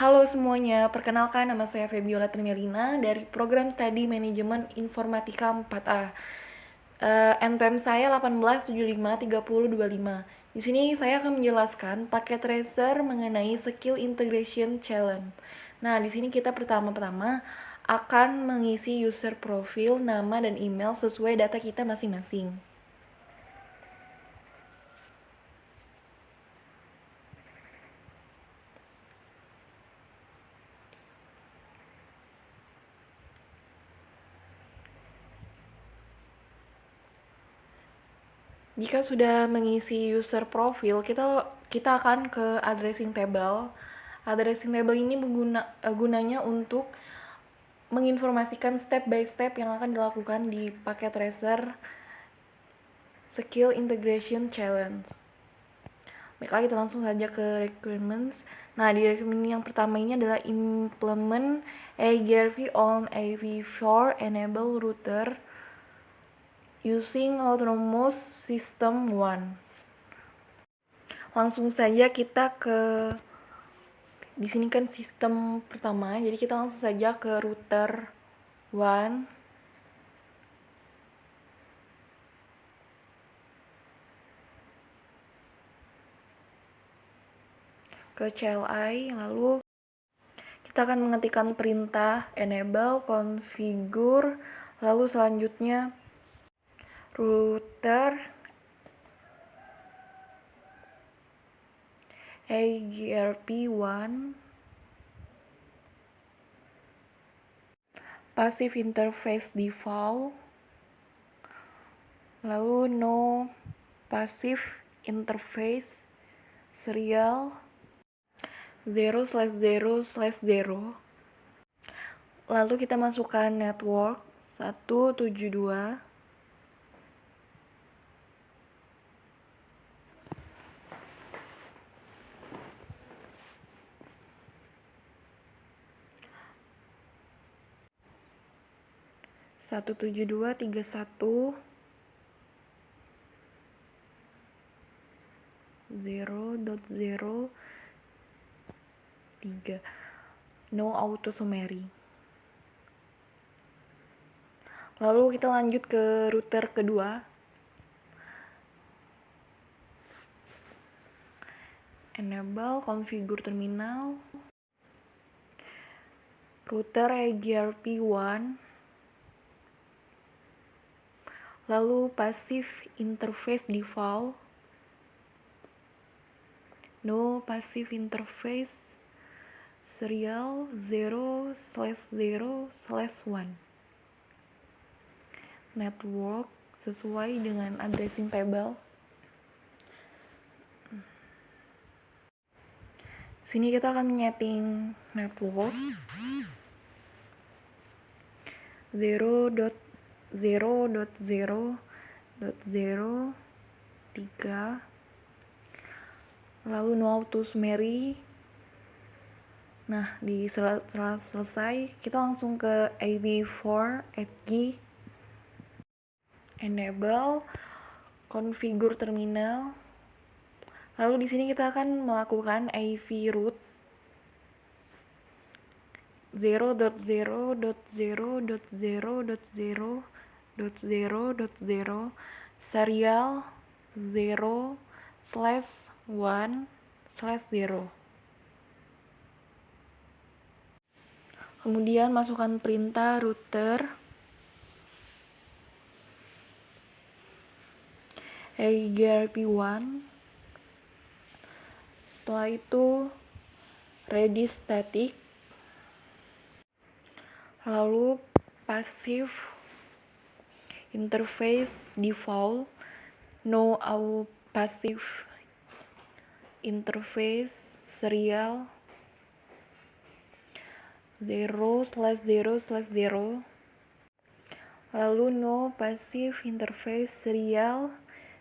Halo semuanya, perkenalkan nama saya Febiola Trimelina dari Program Studi Manajemen Informatika 4A. NPM saya 18753025. Di sini saya akan menjelaskan paket tracer mengenai Skill Integration Challenge. Nah, di sini kita pertama-tama akan mengisi user profile, nama dan email sesuai data kita masing-masing. Jika sudah mengisi user profile, kita akan ke addressing table. Addressing table ini gunanya untuk menginformasikan step by step yang akan dilakukan di paket tracer Skill Integration Challenge. Baiklah, kita langsung saja ke requirements. Nah, di requirement yang pertama ini adalah implement AGRV on AV4 enable router using autonomous system 1. Langsung saja kita ke di sini kan sistem pertama, jadi kita langsung saja ke router 1. Ke CLI, lalu kita akan mengetikkan perintah enable configure, lalu selanjutnya router AGRP1 passive interface default, lalu no passive interface serial 0/0/0. Lalu kita masukkan network 172. Satu tujuh dua tiga satu 0.0.3 no auto summary. Lalu kita lanjut ke router kedua, enable configure terminal, router AGRP1, lalu passive interface default, no passive interface serial 0/0/1. Network sesuai dengan addressing table. Sini kita akan menyeting network 0.0.0.0.3, lalu no auto summary. Nah, setelah selesai, kita langsung ke AV4 edge, enable configure terminal. Lalu di sini kita akan melakukan AV root 0.0.0.0.0.0 serial 0/1/0. Kemudian masukkan perintah router AGRP1. Setelah itu ready static, lalu passive interface default, no passive interface serial 0/0/0, lalu no passive interface serial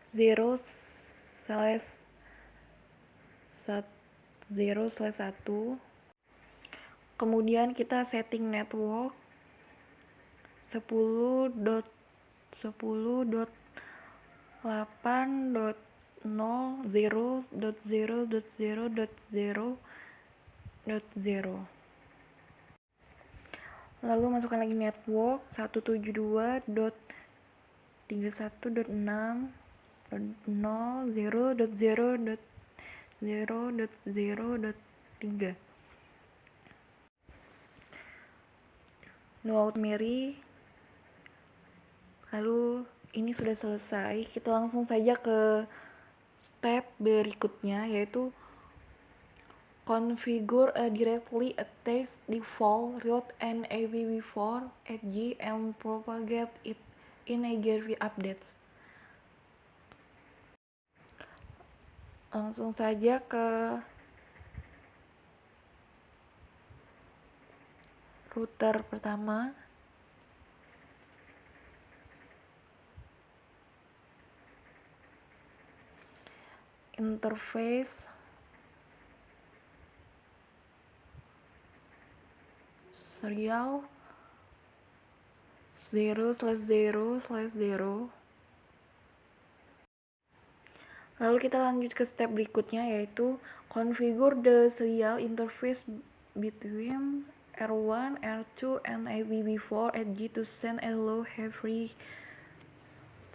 0/1. Kemudian kita setting network 10.10.8.0.0.0.0 Lalu masukkan lagi network 172.31.6.0.0.0.0.3. No Mary. Lalu ini sudah selesai. Kita langsung saja ke step berikutnya, yaitu configure a directly attached default route and IPv4 edge and propagate it in Agerv updates. Langsung saja ke router pertama. Interface serial 0/0/0. Lalu kita lanjut ke step berikutnya, yaitu configure the serial interface between R1, R2, and IPv4 edge to send a low every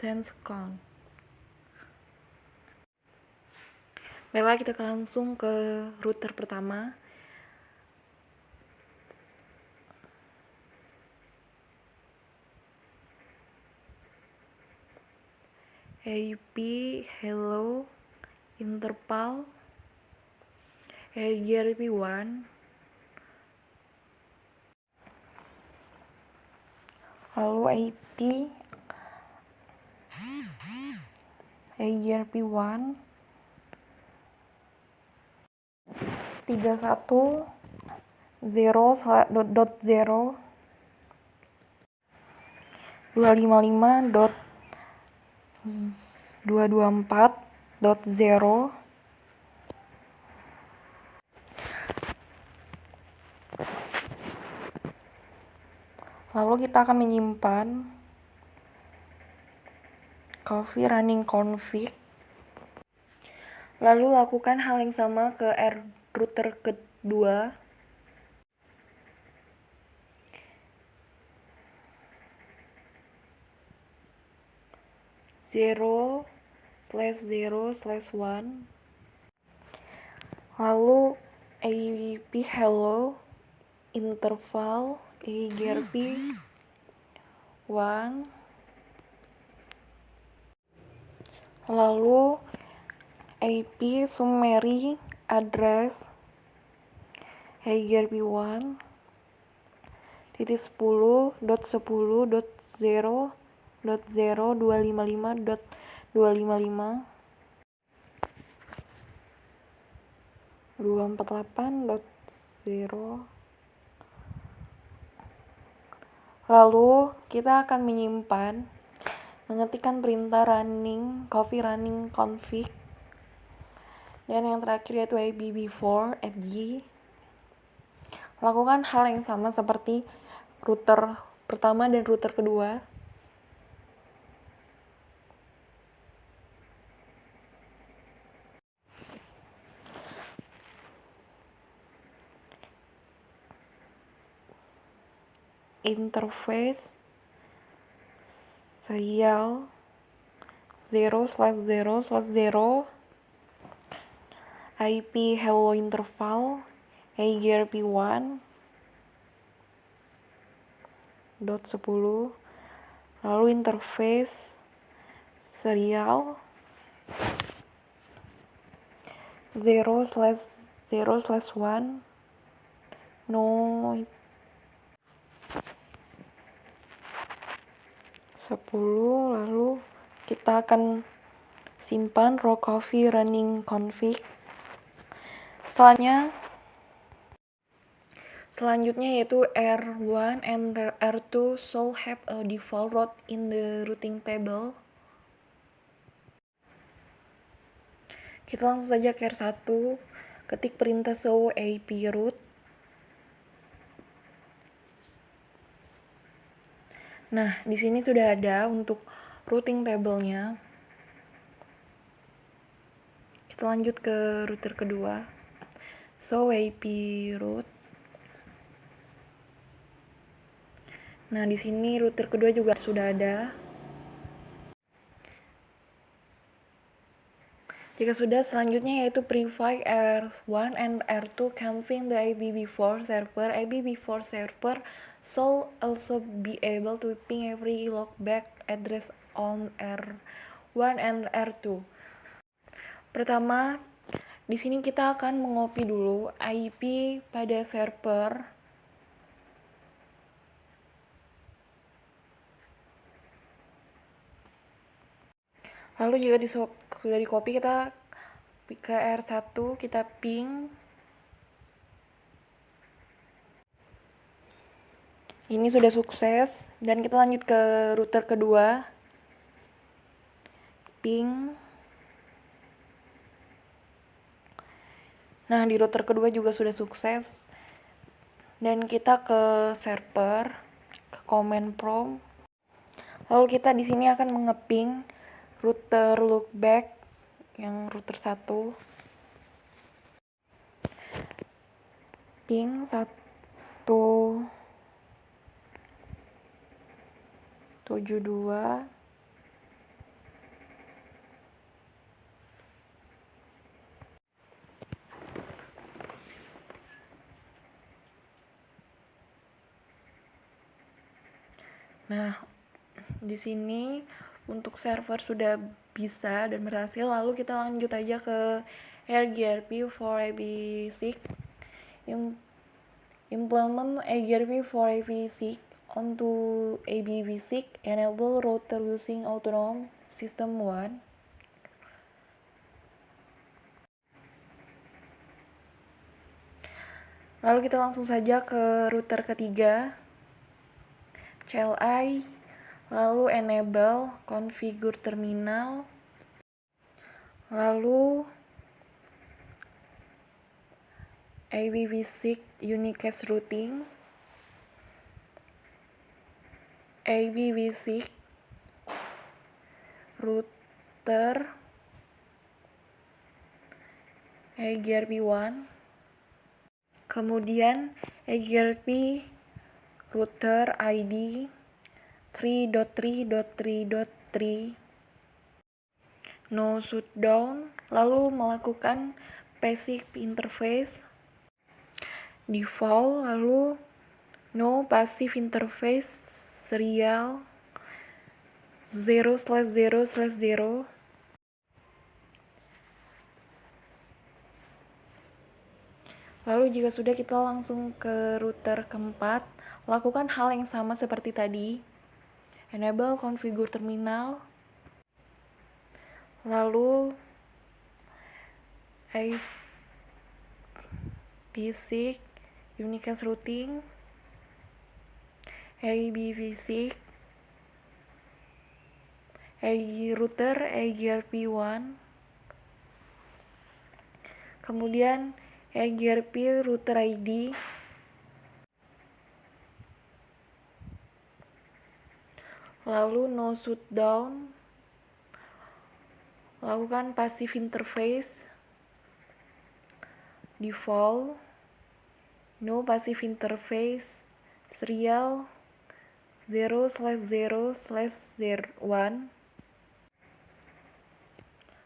10 seconds. Baiklah, kita langsung ke router pertama. IP hello interval EGRP1, lalu IP EGRP1 31.0.0 255.224.0. Lalu kita akan menyimpan coffee running config. Lalu lakukan hal yang sama ke router kedua. (0/0/1). Lalu IP hello interval EGRP1. Lalu IP summary address EGRP1 .10.10.0.0.255.255 248.0. Lalu kita akan mengetikkan perintah coffee running config, dan yang terakhir yaitu IPv4 edge. Lakukan hal yang sama seperti router pertama dan router kedua. Interface serial 0/0/0 IP hello interval EGRP1 .10. Lalu interface serial 0/0/1 no 10. Lalu kita akan simpan raw coffee running config. Selanjutnya yaitu R1 and R2 should have a default route in the routing table. Kita langsung saja ke R1, ketik perintah show IP route. Nah, di sini sudah ada untuk routing table-nya. Kita lanjut ke router kedua. So IP root. Nah, di sini router kedua juga sudah ada. Jika sudah, selanjutnya yaitu prefix R1 and R2 confirm the IPv4 server. IPv4 server shall also be able to ping every loopback address on R1 and R2. Pertama, di sini kita akan mengcopy dulu IP pada server. Lalu jika sudah di copy, kita ke R1, kita ping. Ini sudah sukses, dan kita lanjut ke router kedua. Ping. Nah, di router kedua juga sudah sukses. Dan kita ke server, ke command prompt. Lalu kita di sini akan mengeping router loopback yang router 1. Ping 172. Nah, di sini untuk server sudah bisa dan berhasil. Lalu kita lanjut aja ke AirGRP for IPv6. Implement AirGRP for IPv6 onto IPv6. Enable router using autonomous system 1. Lalu kita langsung saja ke router ketiga. CLI, lalu enable configure terminal, lalu IPv6 unicast routing, IPv6 router AGRP1, kemudian AGRP router ID 3.3.3.3 no shutdown, lalu melakukan basic interface default, lalu no passive interface serial 0/0/0. Lalu jika sudah, kita langsung ke router keempat. Lakukan hal yang sama seperti tadi. Enable configure terminal. Lalu IPv6 unicast routing, IPv6 router AGRP1, kemudian AGRP router ID, lalu no shutdown, lakukan passive interface default, no passive interface serial 0/0/1.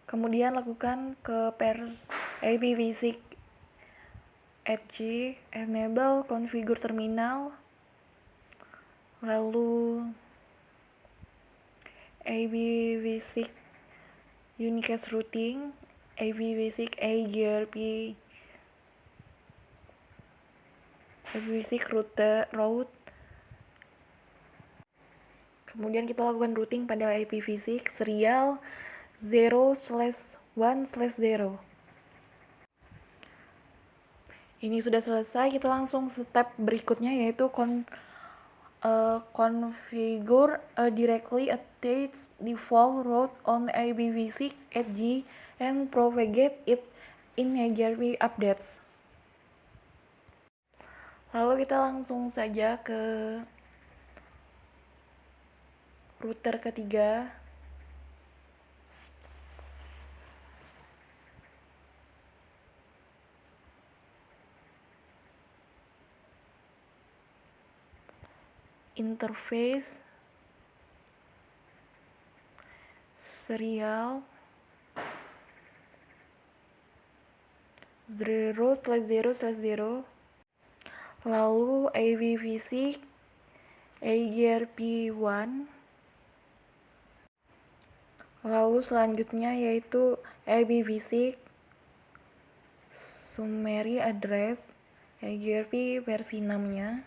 Kemudian lakukan ke IPv6 edge, enable configure terminal, lalu IPv6 unicast routing, IPv6 AGRP, IPv6 route. Kemudian kita lakukan routing pada IPv6 serial 0/1/0. Ini sudah selesai. Kita langsung step berikutnya, yaitu configure directly attach default route on IPv6 edge and propagate it in AGRP updates. Lalu kita langsung saja ke router ketiga. interface serial 0/0/0, lalu AV-Physics AGRP1, lalu selanjutnya yaitu AV-Physics Summary Address AGRP versi 6-nya.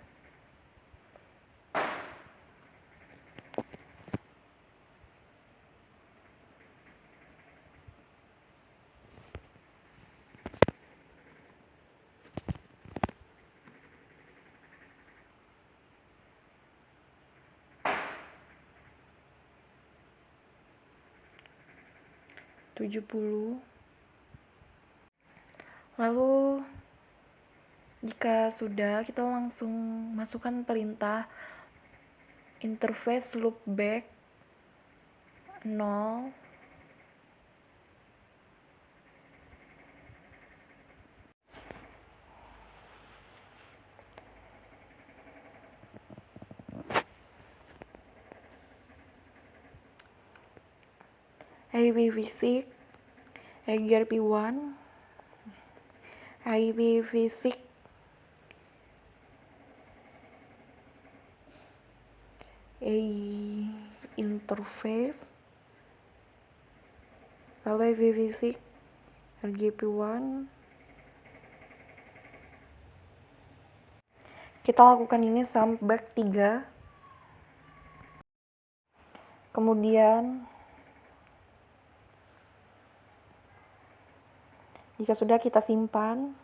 Lalu jika sudah, kita langsung masukkan perintah interface loopback 0 AV-Physics AGRP1 AV-Physics interface, lalu AV-Physics RGP1. Kita lakukan ini sampai 3. Kemudian jika sudah, kita simpan.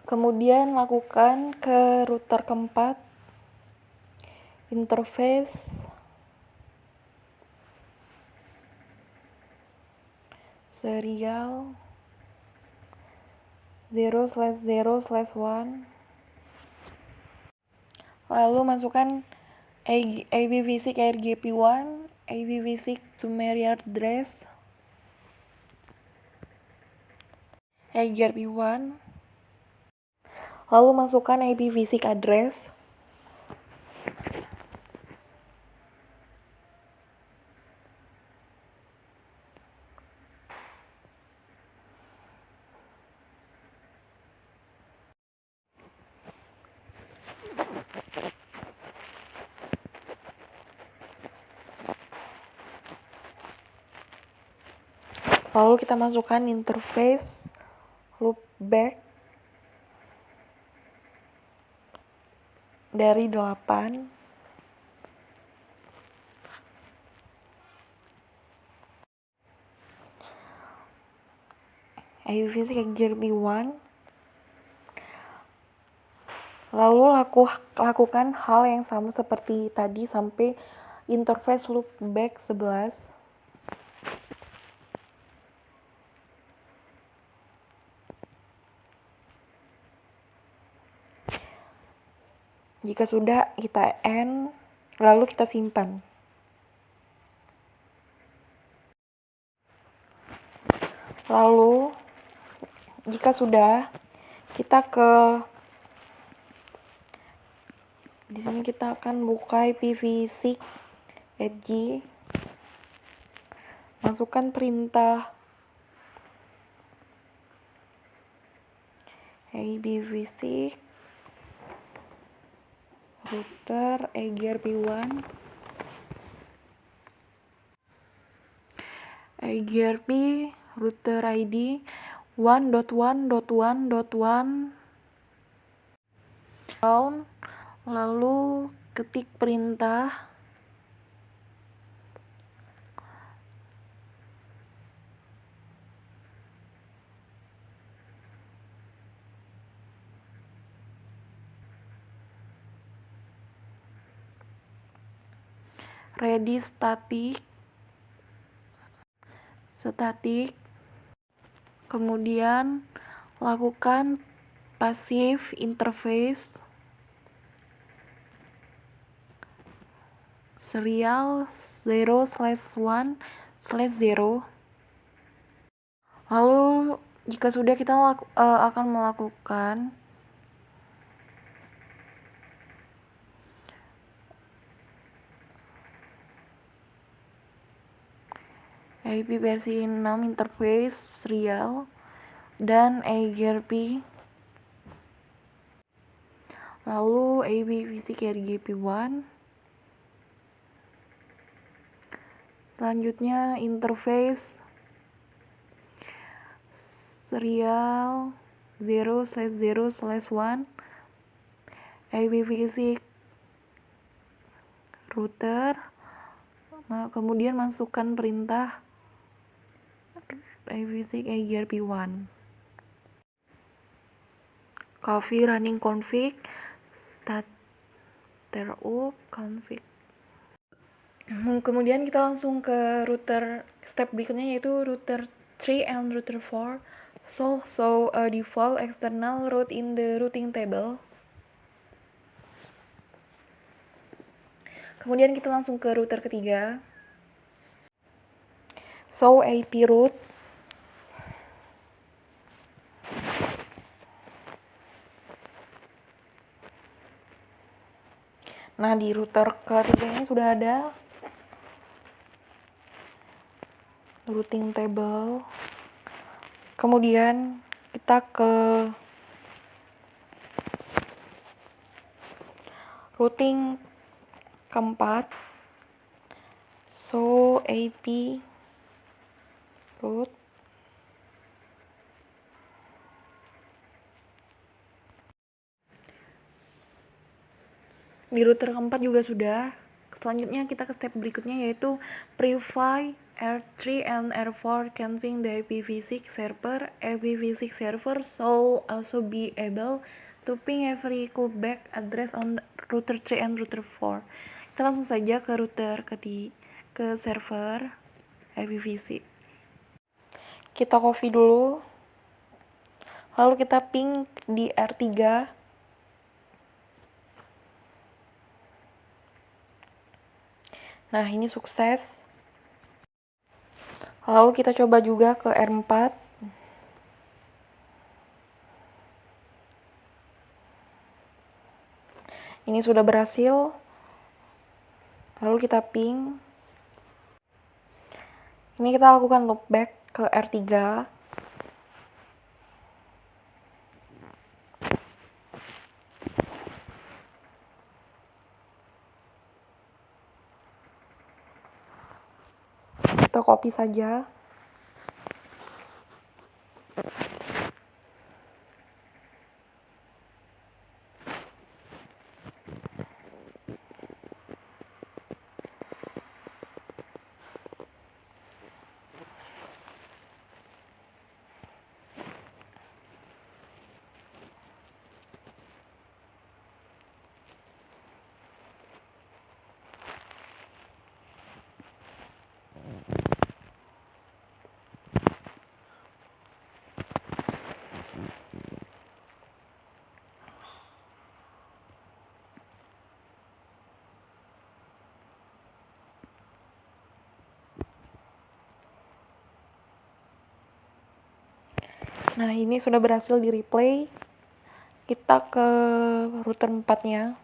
Kemudian lakukan ke router keempat, interface serial 0/0/1, lalu masukkan AV-Physics RGP1 AV-Physics Summary Address AGRP1, lalu masukkan AV-Physics address. Lalu kita masukkan interface loopback dari 8. AV-Physics AGRP1. Lalu lakukan hal yang sama seperti tadi sampai interface loopback 11. Jika sudah, kita end, lalu kita simpan. Lalu jika sudah, kita di sini kita akan buka AV-Physics Edge. Masukkan perintah AV-Physics router AGRP1 AGRP router ID 1.1.1.1 down, lalu ketik perintah ready static, kemudian lakukan passive interface serial 0/1/0. Lalu jika sudah, kita akan melakukan AP versi 6 interface real, dan AGRP. Lalu APVC RGP1. Selanjutnya interface serial 0/0/1 IPv6 router, kemudian masukkan perintah IPv6 AGRP1. Coffee running config startup config. Kemudian kita langsung ke router step berikutnya, yaitu router 3 and router 4. So a default external route in the routing table. Kemudian kita langsung ke router ketiga. So IP route. Nah, di router ketiga ini sudah ada routing table. Kemudian kita ke routing keempat. So IP route. Di router keempat juga sudah. Selanjutnya kita ke step berikutnya, yaitu provide R3 and R4 config the IPv6 server. IPv6 server so also be able to ping every callback address on router 3 and router 4. Kita langsung saja ke router ke server IPv6. Kita copy dulu, lalu kita ping di R3. Nah, ini sukses. Lalu kita coba juga ke R4. Ini sudah berhasil. Lalu kita ping. Ini kita lakukan loopback ke R3. Kita copy saja. Nah, ini sudah berhasil di replay. Kita ke router 4-nya.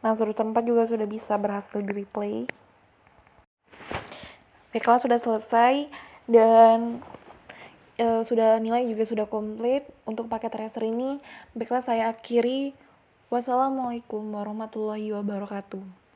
Nah, router 4 juga sudah bisa berhasil di replay. Baiklah, sudah selesai dan sudah nilai juga sudah komplit untuk paket tracer ini. Baiklah, saya akhiri. Wassalamualaikum warahmatullahi wabarakatuh.